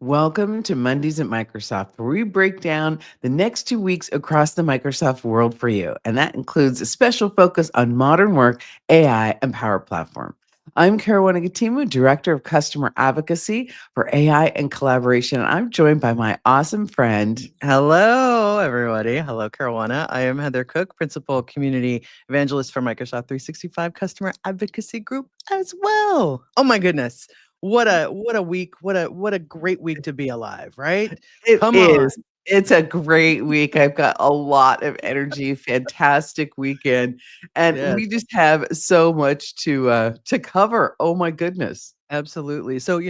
Welcome to Mondays at Microsoft, where we break down the next 2 weeks across the Microsoft world for you. And that includes a special focus on modern work, AI, and Power Platform. I'm Caruana Gatimu, Director of Customer Advocacy for AI and Collaboration. And I'm joined by my awesome friend. Hello, everybody. Hello, Caruana. I am Heather Cook, Principal Community Evangelist for Microsoft 365 Customer Advocacy Group as well. Oh my goodness. What a week. What a great week to be alive, right? It Come on. is. It's a great week. I've got a lot of energy, fantastic weekend, and Yes. we just have so much to cover. Oh my goodness. Absolutely. So,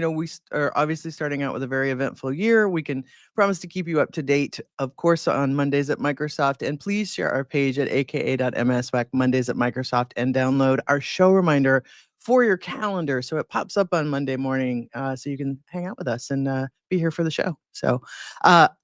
are obviously starting out with a very eventful year. We can promise to keep you up to date, of course, on Mondays at Microsoft. And please share our page at aka.ms/Mondays at Microsoft and download our show reminder for your calendar so it pops up on Monday morning so you can hang out with us and be here for the show. So,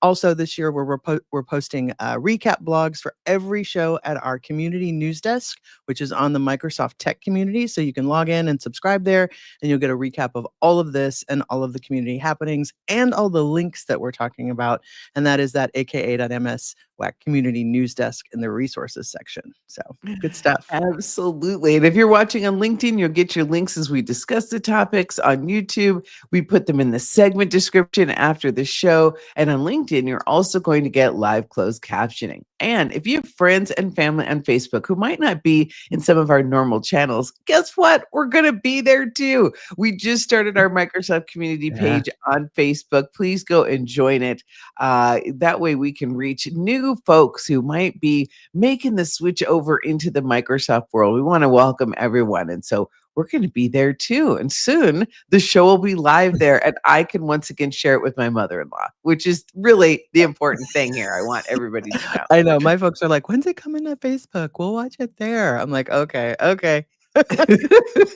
also this year, we're posting recap blogs for every show at our community news desk, which is on the Microsoft Tech community. So you can log in and subscribe there and you'll get a recap of all of this and all of the community happenings and all the links that we're talking about. And that is that aka.ms WAC community news desk in the resources section. So good stuff. Absolutely. And if you're watching on LinkedIn, you'll get your links as we discuss the topics. On YouTube, we put them in the segment description after the show. And on LinkedIn, you're also going to get live closed captioning. And if you have friends and family on Facebook who might not be in some of our normal channels, guess what? We're going to be there too. We just started our Microsoft community Yeah. page on Facebook. Please go and join it. That way we can reach new folks who might be making the switch over into the Microsoft world. We want to welcome everyone. And so we're going to be there too. And soon the show will be live there, and I can once again share it with my mother in law, which is really the important thing here. I want everybody to know. I know. My folks are like, when's it coming to Facebook? We'll watch it there. I'm like, okay, okay.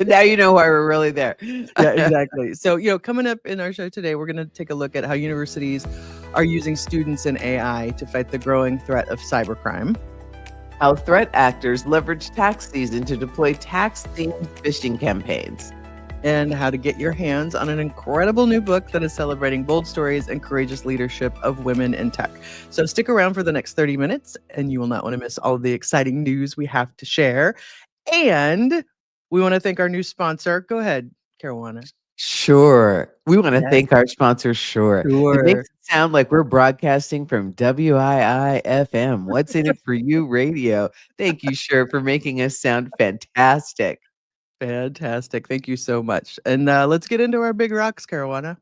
Now you know why we're really there. Yeah, exactly. So, coming up in our show today, we're going to take a look at how universities are using students and AI to fight the growing threat of cybercrime. How threat actors leverage tax season to deploy tax themed phishing campaigns. And how to get your hands on an incredible new book that is celebrating bold stories and courageous leadership of women in tech. So stick around for the next 30 minutes, and you will not want to miss all of the exciting news we have to share. And we want to thank our new sponsor. Go ahead, Caruana. Sure. We want to Yes, thank our sponsor, Sure. It sure. makes it sound like we're broadcasting from WIIFM. What's in it for you radio? Thank you, Sure, for making us sound fantastic. Fantastic. Thank you so much. And let's get into our big rocks, Caruana.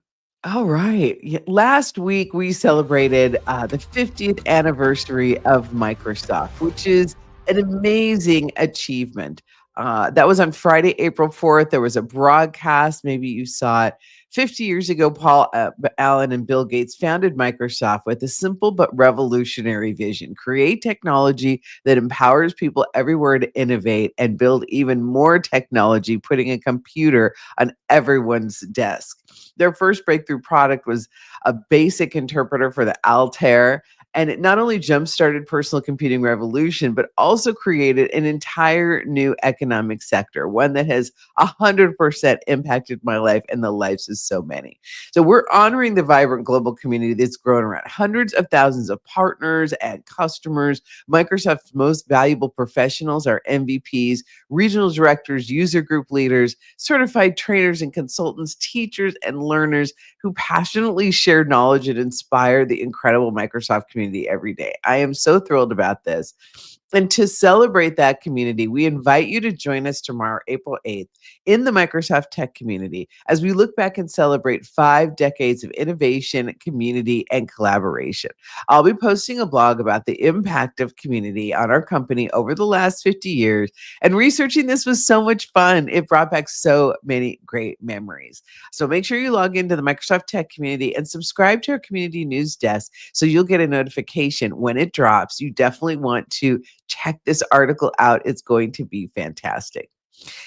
All right. Last week, we celebrated the 50th anniversary of Microsoft, which is an amazing achievement. That was on Friday, April 4th. There was a broadcast. Maybe you saw it. 50 years ago, Paul Allen and Bill Gates founded Microsoft with a simple but revolutionary vision: create technology that empowers people everywhere to innovate and build even more technology, putting a computer on everyone's desk. Their first breakthrough product was a basic interpreter for the Altair, and it not only jump-started personal computing revolution, but also created an entire new economic sector, one that has 100% impacted my life and the lives of so many. So we're honoring the vibrant global community that's grown around hundreds of thousands of partners and customers. Microsoft's most valuable professionals are MVPs, regional directors, user group leaders, certified trainers and consultants, teachers and learners who passionately share knowledge and inspire the incredible Microsoft community every day. I am so thrilled about this. And to celebrate that community, we invite you to join us tomorrow, April 8th, in the Microsoft Tech community as we look back and celebrate 5 decades of innovation, community, and collaboration. I'll be posting a blog about the impact of community on our company over the last 50 years. And researching this was so much fun. It brought back so many great memories. So make sure you log into the Microsoft Tech community and subscribe to our community news desk so you'll get a notification when it drops. You definitely want to check this article out. It's going to be fantastic.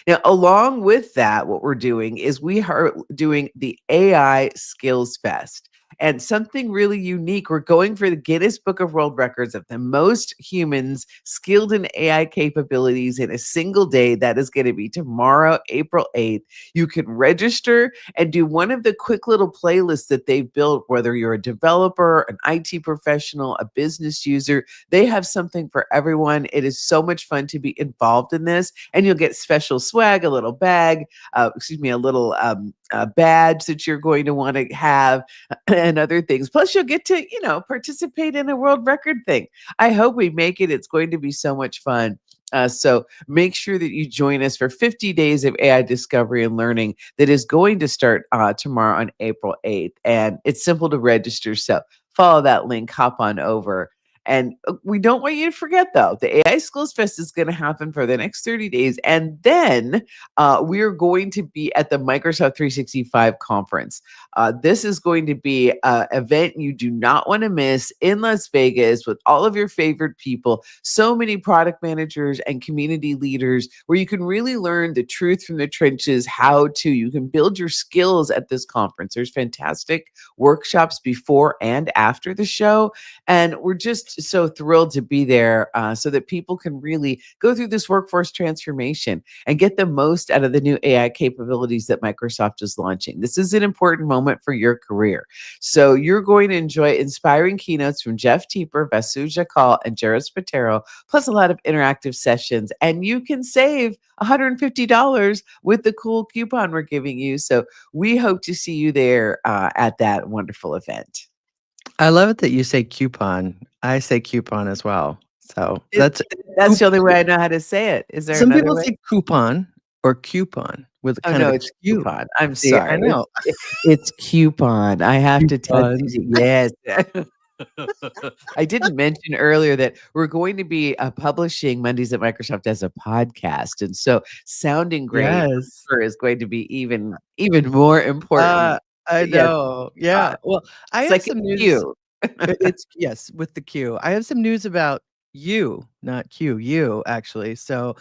Now, along with that, what we're doing is we are doing the AI Skills Fest. And something really unique, we're going for the Guinness Book of World Records of the most humans skilled in AI capabilities in a single day. That is going to be tomorrow, April 8th. You can register and do one of the quick little playlists that they've built, whether you're a developer, an IT professional, a business user. They have something for everyone. It is so much fun to be involved in this, and you'll get special swag, a little bag, a little badge that you're going to want to have, and other things. Plus, you'll get to, participate in a world record thing. I hope we make it. It's going to be so much fun. So make sure that you join us for 50 days of AI discovery and learning that is going to start tomorrow on April 8th. And it's simple to register. So follow that link, hop on over. And we don't want you to forget, though, the AI Skills Fest is going to happen for the next 30 days. And then we're going to be at the Microsoft 365 conference. This is going to be an event you do not want to miss in Las Vegas with all of your favorite people, so many product managers and community leaders, where you can really learn the truth from the trenches, you can build your skills at this conference. There's fantastic workshops before and after the show. And we're just so thrilled to be there so that people can really go through this workforce transformation and get the most out of the new AI capabilities that Microsoft is launching. This is an important moment for your career. So you're going to enjoy inspiring keynotes from Jeff Teeper, Vasu Jakal, and Jared Spatero, plus a lot of interactive sessions. And you can save $150 with the cool coupon we're giving you. So we hope to see you there at that wonderful event. I love it that you say coupon. I say coupon as well. So That's the only way I know how to say it. Is there some another people way? say coupon or coupon with Oh, kind no, of a it's Q. coupon. I'm See, sorry. I know. It's coupon. I have to tell Coupon. you, yes. I didn't mention earlier that we're going to be publishing Mondays at Microsoft as a podcast, and so sounding great Yes. is going to be even more important. I Yes, know. Yeah. Well, I it's have like a some news. cue. It's yes, with the Q. I have some news about you, not Q, you actually. So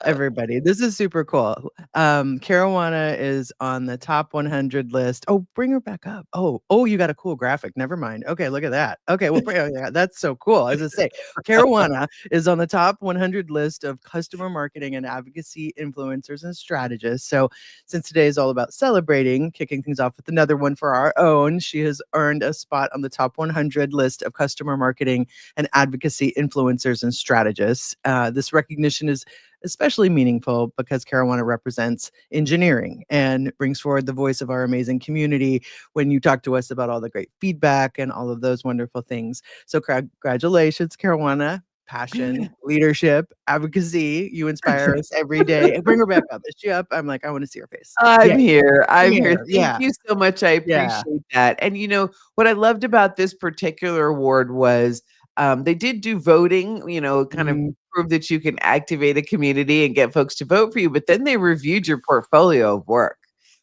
everybody, this is super cool. Caruana is on the top 100 list. Oh, bring her back up. Oh, you got a cool graphic. Never mind. Okay, look at that. Okay, well, yeah, that's so cool. I was gonna say, Caruana is on the top 100 list of customer marketing and advocacy influencers and strategists. So, since today is all about celebrating, kicking things off with another one for our own, she has earned a spot on the top 100 list of customer marketing and advocacy influencers and strategists. This recognition is especially meaningful because Caruana represents engineering and brings forward the voice of our amazing community when you talk to us about all the great feedback and all of those wonderful things. So congratulations, Caruana. Passion, leadership, advocacy. You inspire us every day. And bring her back up. Is she up? I'm like, I want to see her face. I'm here. I'm here. Thank Yeah. you so much. I Yeah. appreciate that. And what I loved about this particular award was they did do voting, kind of prove that you can activate a community and get folks to vote for you, but then they reviewed your portfolio of work.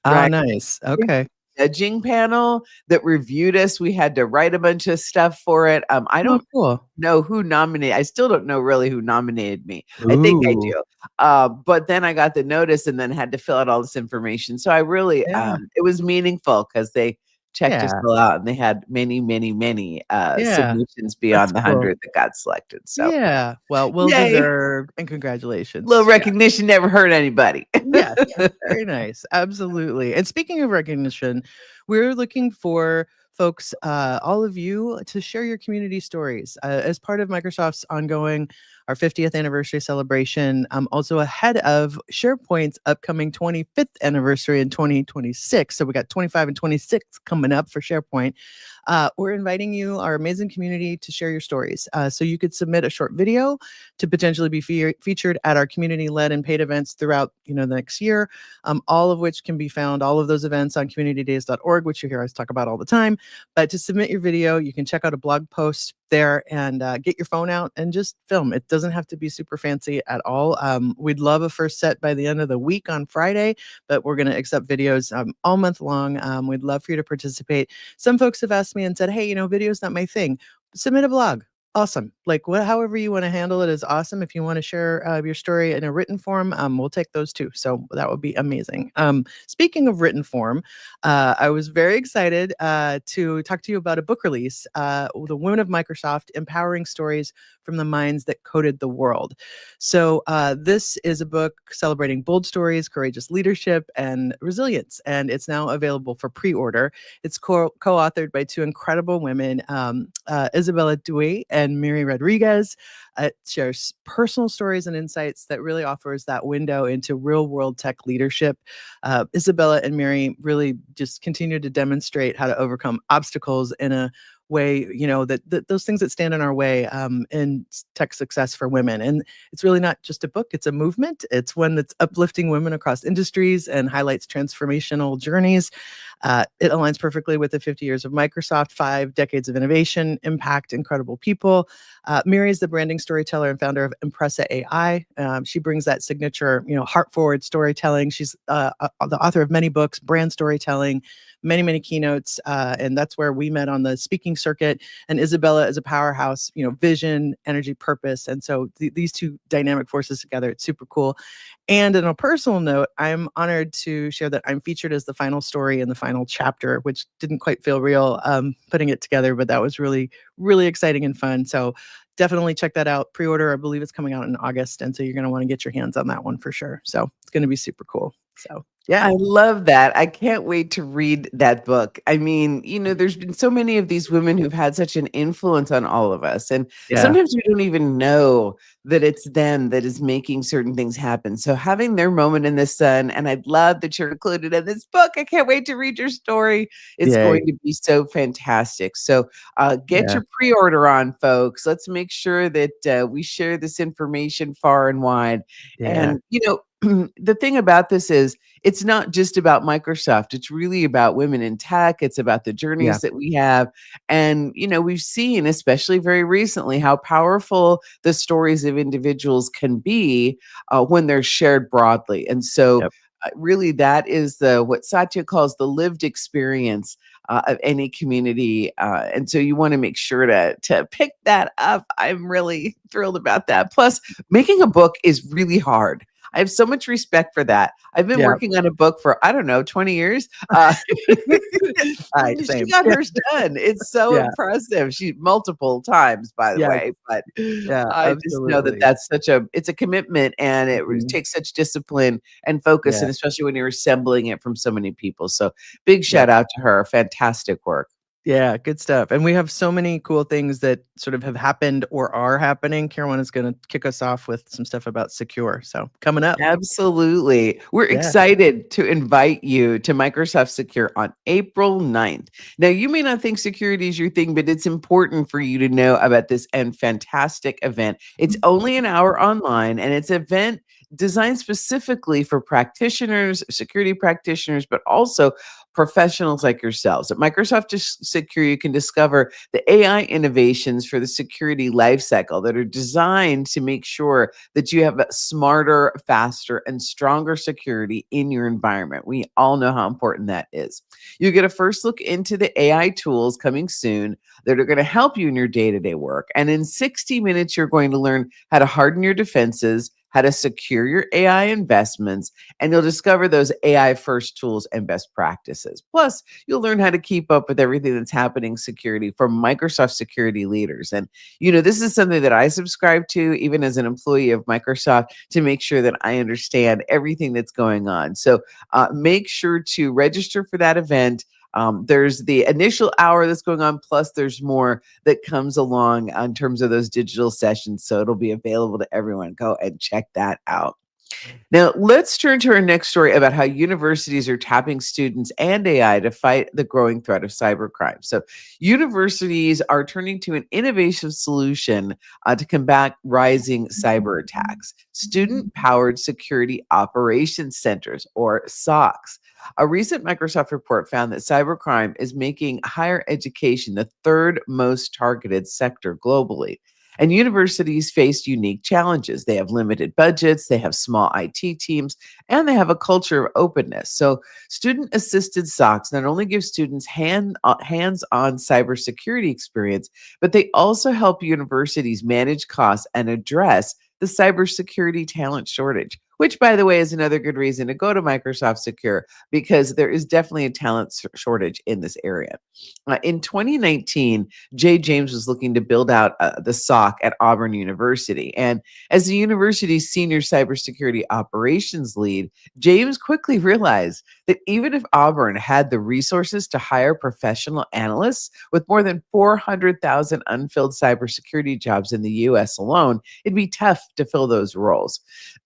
Oh, Right? nice. Okay. Judging panel that reviewed us. We had to write a bunch of stuff for it. I Oh, don't cool. know who nominated. I still don't know really who nominated me. I think I Ooh. do. But then I got the notice and then had to fill out all this information. So I really, Yeah. it was meaningful because they checked us Yeah. all out and they had many, many, many Yeah. submissions beyond the That's cool. 100 that got selected. So Yeah. Well, well yay. deserved and congratulations. Little Yeah. recognition never hurt anybody. Yes, very nice. Absolutely. And speaking of recognition, we're looking for folks, all of you, to share your community stories as part of Microsoft's ongoing our 50th anniversary celebration. Also ahead of SharePoint's upcoming 25th anniversary in 2026. So we got 25 and 26 coming up for SharePoint. We're inviting you, our amazing community, to share your stories. So you could submit a short video to potentially be featured at our community-led and paid events throughout, the next year. All of which can be found, all of those events on communitydays.org, which you hear us talk about all the time. But to submit your video, you can check out a blog post there and get your phone out and just film. It doesn't have to be super fancy at all. We'd love a first set by the end of the week on Friday, but we're going to accept videos all month long. We'd love for you to participate. Some folks have asked me and said, hey, video's not my thing. Submit a blog. awesome. Like however you want to handle it is awesome. If you want to share your story in a written form, we'll take those too. So that would be amazing. Speaking of written form, I was very excited to talk to you about a book release, The Women of Microsoft: Empowering Stories from the Minds That Coded the World. So this is a book celebrating bold stories, courageous leadership, and resilience, and it's now available for pre-order. It's co-authored by two incredible women, Isabella Dewey and Miri Rodriguez. It shares personal stories and insights that really offers that window into real-world tech leadership. Isabella and Miri really just continue to demonstrate how to overcome obstacles in a way, that those things that stand in our way in tech success for women. And it's really not just a book, it's a movement. It's one that's uplifting women across industries and highlights transformational journeys. It aligns perfectly with the 50 years of Microsoft, 5 decades of innovation, impact, incredible people. Miri is the branding storyteller and founder of Impressa AI. She brings that signature, heart-forward storytelling. She's the author of many books, brand storytelling, many, many keynotes, and that's where we met on the speaking circuit. And Isabella is a powerhouse, vision, energy, purpose. And so these two dynamic forces together, it's super cool. And on a personal note, I'm honored to share that I'm featured as the final story in the final chapter, which didn't quite feel real putting it together, but that was really, really exciting and fun. So definitely check that out. Pre-order, I believe it's coming out in August. And so you're going to want to get your hands on that one for sure. So it's going to be super cool. So yeah. I love that. I can't wait to read that book. I mean, there's been so many of these women who've had such an influence on all of us. And Yeah. sometimes we don't even know that it's them that is making certain things happen. So having their moment in the sun, and I love that you're included in this book. I can't wait to read your story. It's Yay. going to be so fantastic. So get Yeah. your pre-order on, folks. Let's make sure that we share this information far and wide. Yeah. And, the thing about this is, it's not just about Microsoft. It's really about women in tech. It's about the Yeah. journeys that we have. And, we've seen, especially very recently, how powerful the stories of individuals can be when they're shared broadly. And so, Yep. really, that is what Satya calls the lived experience of any community. And so you want to make sure to pick that up. I'm really thrilled about that. Plus, making a book is really hard. I have so much respect for that. I've been Yeah. working on a book for, I don't know, 20 years. She Same. got hers done. It's so Yeah. impressive. She multiple times, by the Yes. way, but Yeah, I just know that absolutely. that's it's a commitment, and it Mhm. takes such discipline and focus, Yeah. and especially when you're assembling it from so many people. So big Yep. shout out to her. Fantastic work. Yeah, good stuff. And we have so many cool things that sort of have happened or are happening. Caroline is going to kick us off with some stuff about Secure. So coming up. Absolutely. We're Yeah. excited to invite you to Microsoft Secure on April 9th. Now, you may not think security is your thing, but it's important for you to know about this and fantastic event. It's only an hour online, and it's an event designed specifically for practitioners, security practitioners, but also professionals like yourselves. At Microsoft Secure, you can discover the AI innovations for the security lifecycle that are designed to make sure that you have a smarter, faster, and stronger security in your environment. We all know how important that is. You get a first look into the AI tools coming soon that are going to help you in your day-to-day work. And in 60 minutes, you're going to learn how to harden your defenses, how to secure your AI investments, and you'll discover those AI first tools and best practices. Plus, you'll learn how to keep up with everything that's happening security from Microsoft security leaders. And, this is something that I subscribe to, even as an employee of Microsoft, to make sure that I understand everything that's going on. So make sure to register for that event. There's the initial hour that's going on, plus there's more that comes along in terms of those digital sessions. So it'll be available to everyone. Go and check that out. Now, let's turn to our next story about how universities are tapping students and AI to fight the growing threat of cybercrime. So, universities are turning to an innovative solution to combat rising cyber attacks: student powered security operations centers, or SOCs. A recent Microsoft report found that cybercrime is making higher education the third most targeted sector globally. And universities face unique challenges. They have limited budgets, they have small IT teams, and they have a culture of openness. So, student assisted SOCs not only give students hands on cybersecurity experience, but they also help universities manage costs and address the cybersecurity talent shortage, which, by the way, is another good reason to go to Microsoft Secure because there is definitely a talent shortage in this area. In 2019, Jay James was looking to build out the SOC at Auburn University. And as the university's senior cybersecurity operations lead, James quickly realized that even if Auburn had the resources to hire professional analysts with more than 400,000 unfilled cybersecurity jobs in the US alone, it'd be tough to fill those roles.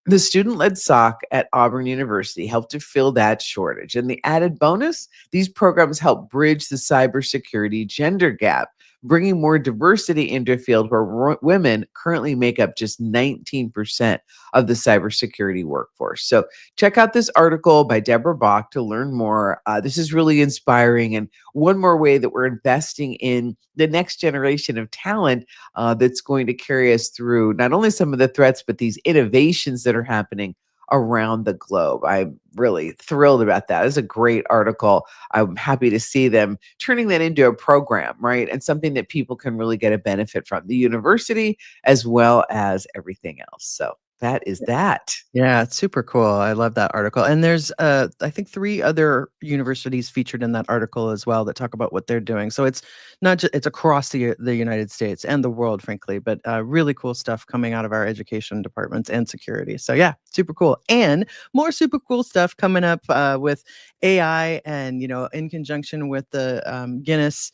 The student led SOC at Auburn University helped to fill that shortage. And the added bonus, these programs help bridge the cybersecurity gender gap, bringing more diversity into a field where women currently make up just 19% of the cybersecurity workforce. So check out this article by Deborah Bach to learn more. This is really inspiring, and one more way that we're investing in the next generation of talent that's going to carry us through not only some of the threats, but these innovations that are happening around the globe. I'm really thrilled about that. It's a great article. I'm happy to see them turning that into a program, right? And something that people can really get a benefit from, the university as well as everything else. So that is that. Yeah, it's super cool. I love that article. And there's I think 3 other universities featured in that article as well that talk about what they're doing. So it's not just it's across the United States and the world, frankly, but really cool stuff coming out of our education departments and security. So yeah, super cool. And more super cool stuff coming up with AI and, in conjunction with the Guinness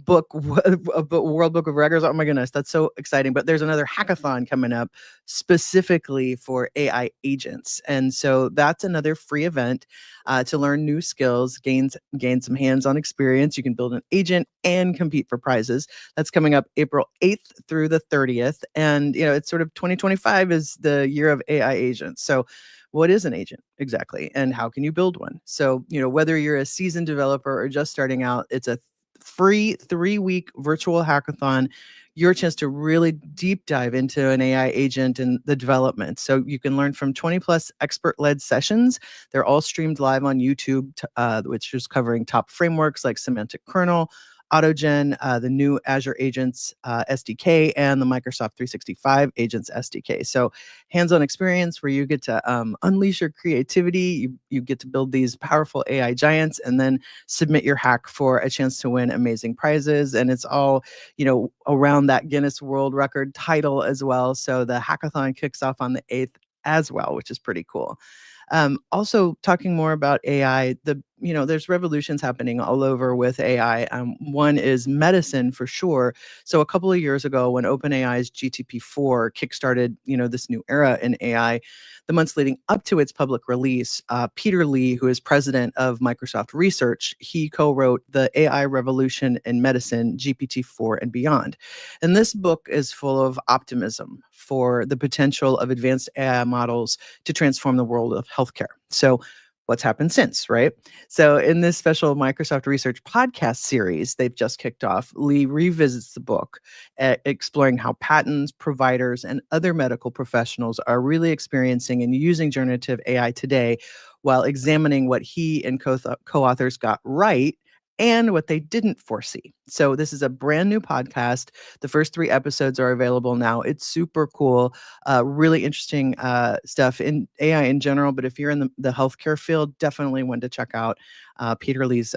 World Book of Records. Oh my goodness, that's so exciting. But there's another hackathon coming up specifically for AI agents. And so that's another free event to learn new skills, gain some hands-on experience. You can build an agent and compete for prizes. That's coming up April 8th through the 30th. And it's sort of 2025 is the year of AI agents. So what is an agent exactly, and how can you build one? So, whether you're a seasoned developer or just starting out, it's a free 3-week virtual hackathon, your chance to really deep dive into an AI agent and the development. So you can learn from 20 plus expert led sessions. They're all streamed live on YouTube, which is covering top frameworks like Semantic Kernel, AutoGen, the new Azure Agents SDK, and the Microsoft 365 Agents SDK. So hands-on experience where you get to unleash your creativity. You get to build these powerful AI giants and then submit your hack for a chance to win amazing prizes. And it's all, around that Guinness World Record title as well. So the hackathon kicks off on the 8th as well, which is pretty cool. Also talking more about AI, there's revolutions happening all over with AI. One is medicine for sure. So a couple of years ago when OpenAI's GTP4 kickstarted, this new era in AI, the months leading up to its public release, Peter Lee, who is president of Microsoft Research, he co-wrote The AI Revolution in Medicine, GPT-4 and Beyond. And this book is full of optimism for the potential of advanced AI models to transform the world of healthcare. So what's happened since, right? So in this special Microsoft Research podcast series they've just kicked off, Lee revisits the book, exploring how patents, providers, and other medical professionals are really experiencing and using generative AI today, while examining what he and co-authors got right and what they didn't foresee. So this is a brand new podcast. The first 3 episodes are available now. It's super cool, really interesting stuff in AI in general. But if you're in the healthcare field, definitely one to check out Peter Lee's.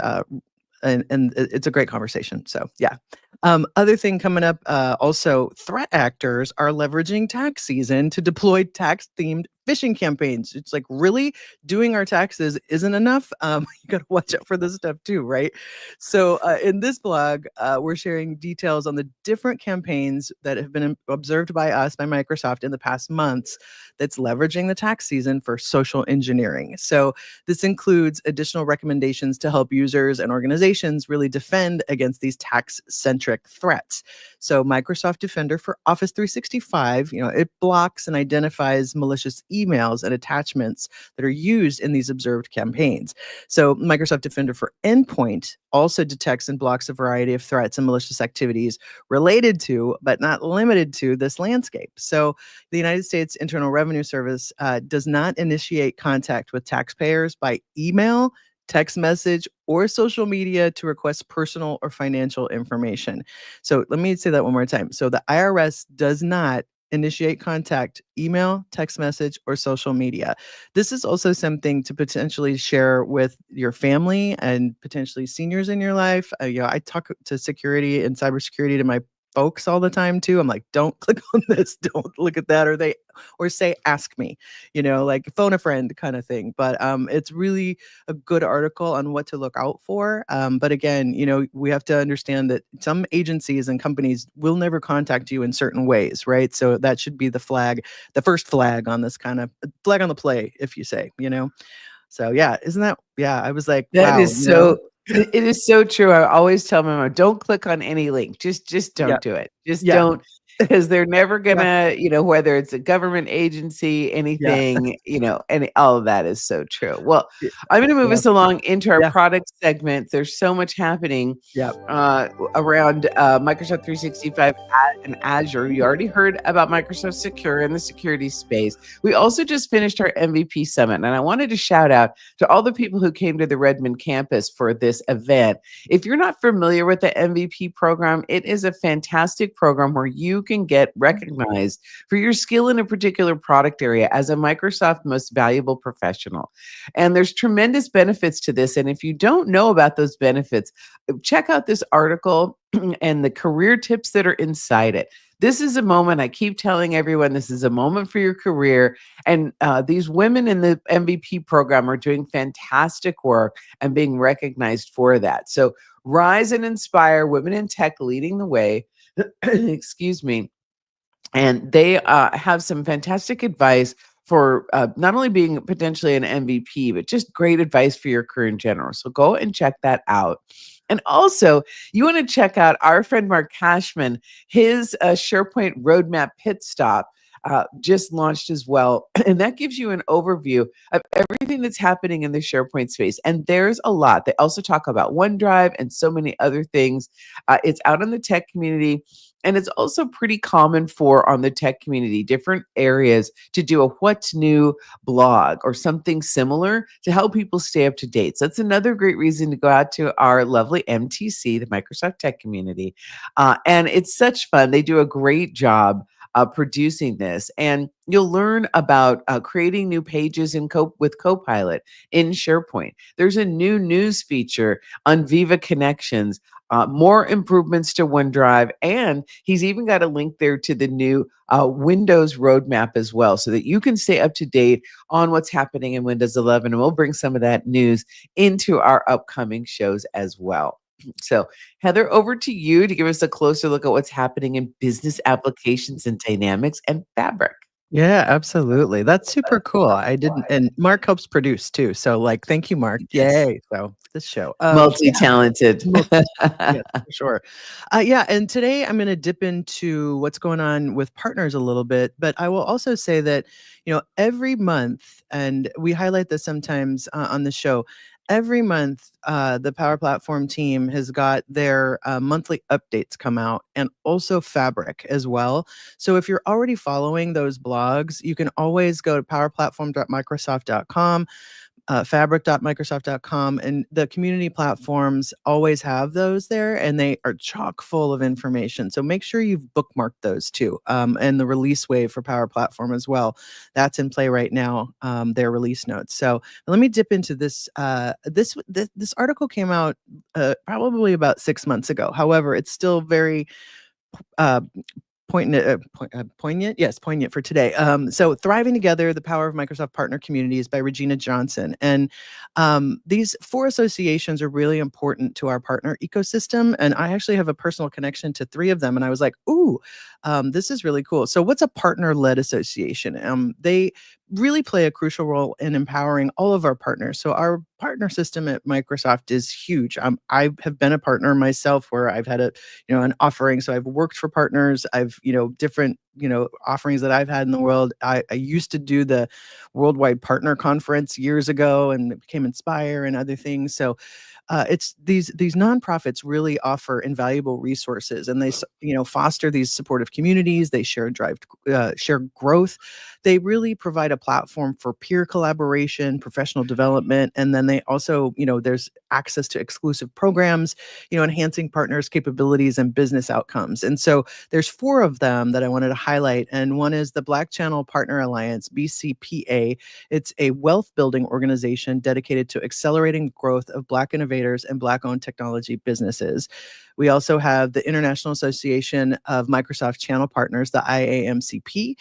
And it's a great conversation. So yeah. Other thing coming up, also threat actors are leveraging tax season to deploy tax-themed phishing campaigns. It's like, really? Doing our taxes isn't enough? You got to watch out for this stuff too, right? So in this blog, we're sharing details on the different campaigns that have been observed by us, by Microsoft in the past months, that's leveraging the tax season for social engineering. So this includes additional recommendations to help users and organizations really defend against these tax-centric threats. So Microsoft Defender for Office 365, it blocks and identifies malicious emails and attachments that are used in these observed campaigns. So Microsoft Defender for Endpoint also detects and blocks a variety of threats and malicious activities related to, but not limited to, this landscape. So the United States Internal Revenue Service does not initiate contact with taxpayers by email, text message, or social media to request personal or financial information. So let me say that one more time. So the IRS does not initiate contact, email, text message, or social media. This is also something to potentially share with your family and potentially seniors in your life. I talk to security and cybersecurity to my folks all the time too. I'm like, don't click on this, don't look at that, or say, ask me, like phone a friend kind of thing. But it's really a good article on what to look out for. But again, we have to understand that some agencies and companies will never contact you in certain ways, right? So that should be the first flag on this kind of flag on the play, if you say. So yeah, isn't that, yeah, I was like, That wow, is so it is so true. I always tell my mom, "Don't click on any link. Just yeah, don't do it. Just yeah, don't," because they're never yeah, gonna, whether it's a government agency, yeah, anything, and all of that is so true. Well, yeah, I'm gonna move yeah, us along into our yeah, product segment. There's so much happening yeah. around Microsoft 365 and Azure. You already heard about Microsoft Secure in the security space. We also just finished our MVP Summit, and I wanted to shout out to all the people who came to the Redmond campus for this event. If you're not familiar with the MVP program, it is a fantastic program where you can get recognized for your skill in a particular product area as a Microsoft Most Valuable Professional. And there's tremendous benefits to this. And if you don't know about those benefits, check out this article and the career tips that are inside it. This is a moment, I keep telling everyone, this is a moment for your career. And these women in the MVP program are doing fantastic work and being recognized for that. So rise and inspire women in tech leading the way. Excuse me. And they have some fantastic advice for not only being potentially an MVP, but just great advice for your career in general. So go and check that out. And also, you want to check out our friend Mark Cashman, his SharePoint Roadmap Pit Stop. Just launched as well. And that gives you an overview of everything that's happening in the SharePoint space. And there's a lot. They also talk about OneDrive and so many other things. It's out in the tech community. And it's also pretty common for on the tech community, different areas to do a what's new blog or something similar to help people stay up to date. So that's another great reason to go out to our lovely MTC, the Microsoft Tech Community. And it's such fun. They do a great job producing this. And you'll learn about creating new pages with Copilot in SharePoint. There's a new news feature on Viva Connections, more improvements to OneDrive, and he's even got a link there to the new Windows roadmap as well, so that you can stay up to date on what's happening in Windows 11. And we'll bring some of that news into our upcoming shows as well. So, Heather, over to you to give us a closer look at what's happening in business applications and dynamics and fabric. Yeah, absolutely. That's super cool. I didn't, and Mark helps produce too. So like, thank you, Mark. Yes. Yay. So this show. Yeah, Multi-talented. yeah, for sure. Yeah, and today I'm going to dip into what's going on with partners a little bit, but I will also say that, every month, and we highlight this sometimes on the show, every month, the Power Platform team has got their monthly updates come out, and also Fabric as well. So if you're already following those blogs, you can always go to powerplatform.microsoft.com, fabric.microsoft.com, and the community platforms always have those there, and they are chock full of information. So make sure you've bookmarked those too, and the release wave for Power Platform as well. That's in play right now, their release notes. So let me dip into this. This article came out probably about 6 months ago. However, it's still very uh, poignant. Yes, poignant for today. So Thriving Together, The Power of Microsoft Partner Communities by Regina Johnson. And these 4 associations are really important to our partner ecosystem. And I actually have a personal connection to 3 of them. And I was like, ooh, This is really cool. So, what's a partner-led association? They really play a crucial role in empowering all of our partners. So, our partner system at Microsoft is huge. I have been a partner myself, where I've had an offering. So, I've worked for partners. I've different offerings that I've had in the world. I used to do the Worldwide Partner Conference years ago, and it became Inspire and other things. So it's these nonprofits really offer invaluable resources, and they foster these supportive communities. They share growth. They really provide a platform for peer collaboration, professional development, and then they also there's access to exclusive programs, enhancing partners' capabilities and business outcomes. And so there's four of them that I wanted to highlight, and one is the Black Channel Partner Alliance, BCPA. It's a wealth building organization dedicated to accelerating growth of Black innovators and Black owned technology businesses. We also have the International Association of Microsoft Channel Partners, the IAMCP.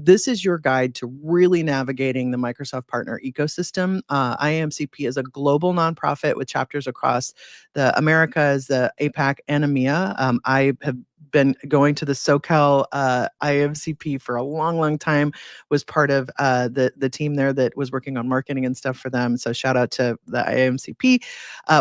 This is your guide to really navigating the Microsoft partner ecosystem. IAMCP is a global nonprofit with chapters across the Americas, the APAC, and EMEA. I have been going to the SoCal IMCP for a long, long time. Was part of the team there that was working on marketing and stuff for them. So shout out to the IMCP.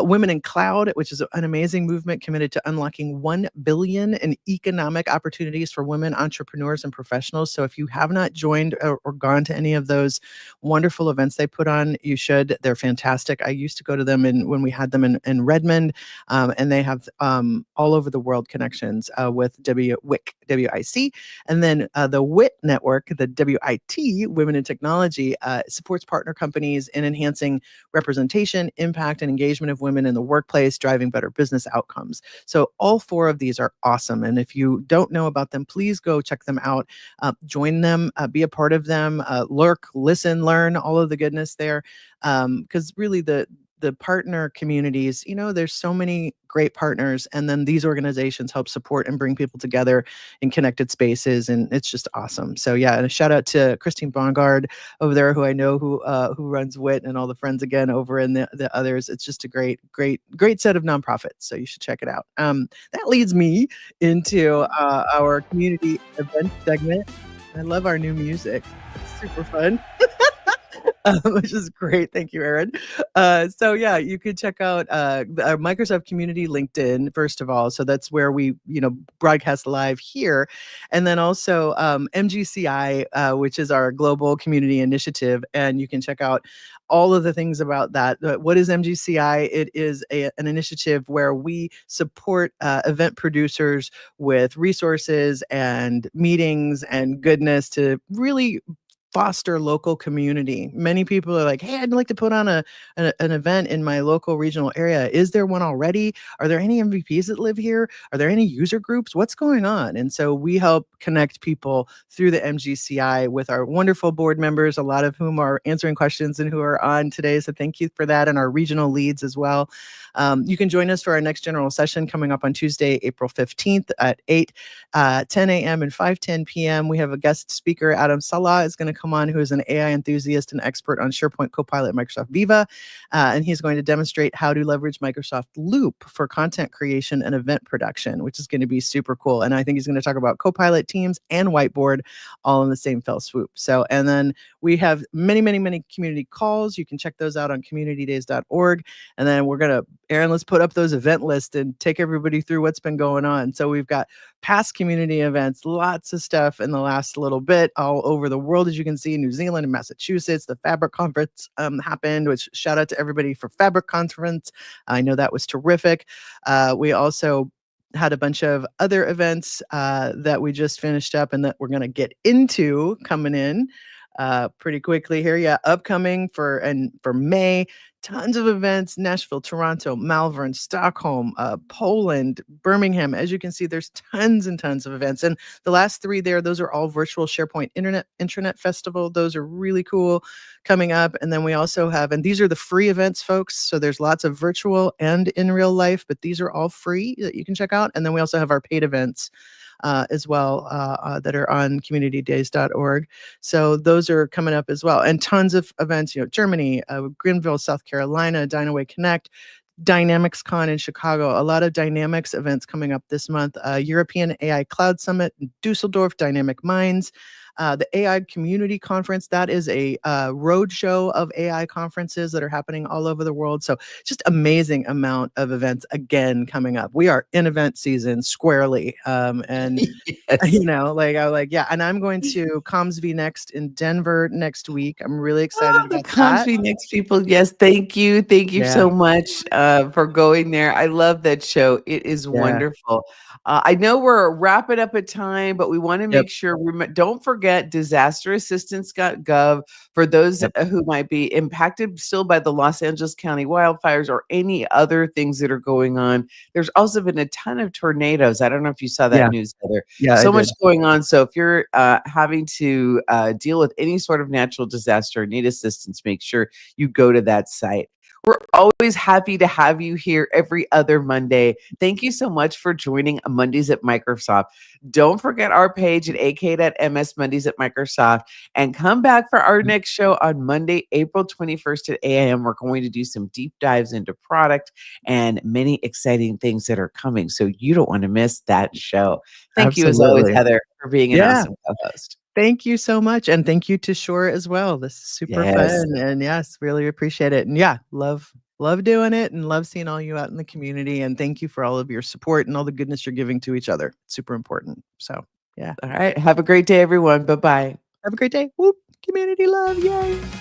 Women in Cloud, which is an amazing movement committed to unlocking 1 billion in economic opportunities for women entrepreneurs and professionals. So if you have not joined or gone to any of those wonderful events they put on, you should. They're fantastic. I used to go to them when we had them in Redmond, and they have all over the world connections with WIC, and then the WIT network, the WIT, Women in Technology, supports partner companies in enhancing representation, impact, and engagement of women in the workplace, driving better business outcomes. So all four of these are awesome. And if you don't know about them, please go check them out. Join them, be a part of them, lurk, listen, learn all of the goodness there. Because really the partner communities, there's so many great partners, and then these organizations help support and bring people together in connected spaces, and it's just awesome. So yeah, and a shout out to Christine Bongard over there, who I know who runs WIT, and all the friends again over in the others. It's just a great set of nonprofits, so you should check it out. That leads me into our community event segment. I love our new music. It's super fun. Which is great. Thank you, Aaron. So yeah, you could check out our Microsoft Community LinkedIn, first of all. So that's where we, broadcast live here. And then also MGCI, which is our global community initiative. And you can check out all of the things about that. What is MGCI? It is an initiative where we support event producers with resources and meetings and goodness to really foster local community. Many people are like, hey, I'd like to put on an event in my local regional area. Is there one already? Are there any MVPs that live here? Are there any user groups? What's going on? And so we help connect people through the MGCI with our wonderful board members, a lot of whom are answering questions and who are on today. So thank you for that, and our regional leads as well. You can join us for our next general session coming up on Tuesday, April 15th at 10 a.m. and 5:10 p.m. We have a guest speaker, Adam Salah, is going to come on, who is an AI enthusiast and expert on SharePoint Copilot, Microsoft Viva, and he's going to demonstrate how to leverage Microsoft Loop for content creation and event production, which is going to be super cool. And I think he's going to talk about Copilot, Teams, and Whiteboard all in the same fell swoop. So, and then we have many, many, many community calls. You can check those out on communitydays.org. And then we're going to, Aaron, let's put up those event lists and take everybody through what's been going on. So we've got past community events, lots of stuff in the last little bit all over the world, as you can see, New Zealand and Massachusetts. The Fabric Conference happened, which shout out to everybody for Fabric Conference. I know that was terrific. We also had a bunch of other events that we just finished up and that we're going to get into coming in pretty quickly here. Yeah, upcoming for May, tons of events: Nashville, Toronto, Malvern, Stockholm, Poland, Birmingham. As you can see, there's tons and tons of events. And the last three there, those are all virtual SharePoint Intranet Festival. Those are really cool coming up. And then we also have, and these are the free events, folks. So there's lots of virtual and in real life, but these are all free that you can check out. And then we also have our paid events as well that are on communitydays.org. So those are coming up as well. And tons of events, Germany, Greenville, South Carolina, Dynaway Connect. Dynamics Con in Chicago. A lot of Dynamics events coming up this month. European AI Cloud Summit in Dusseldorf, Dynamic Minds. The AI Community Conference, that is a roadshow of AI conferences that are happening all over the world. So just amazing amount of events again coming up. We are in event season squarely. And Yes. yeah. And I'm going to CommsV Next in Denver next week. I'm really excited Oh, the about that. Comfy Next people. Yes, thank you. Thank you Yeah. so much for going there. I love that show. It is Yeah. wonderful. I know we're wrapping up at time, but we want to Yep. make sure, don't forget disasterassistance.gov for those Yep. who might be impacted still by the Los Angeles County wildfires or any other things that are going on. There's also been a ton of tornadoes. I don't know if you saw that Yeah. news, Heather. Yeah, I So much did. going on. So if you're having to deal with any sort of natural disaster or need assistance, make sure you go to that site. We're always happy to have you here every other Monday. Thank you so much for joining Mondays at Microsoft. Don't forget our page at ak.ms Mondays at Microsoft and come back for our next show on Monday, April 21st at 8 a.m. We're going to do some deep dives into product and many exciting things that are coming. So you don't want to miss that show. Thank you as always, Absolutely. Heather, for being an Yeah. awesome co-host. Thank you so much. And thank you to Shore as well. This is super Yes. fun. And yes, really appreciate it. And yeah, love doing it and love seeing all you out in the community. And thank you for all of your support and all the goodness you're giving to each other. Super important. So yeah. All right. Have a great day, everyone. Bye-bye. Have a great day. Whoop. Community love. Yay.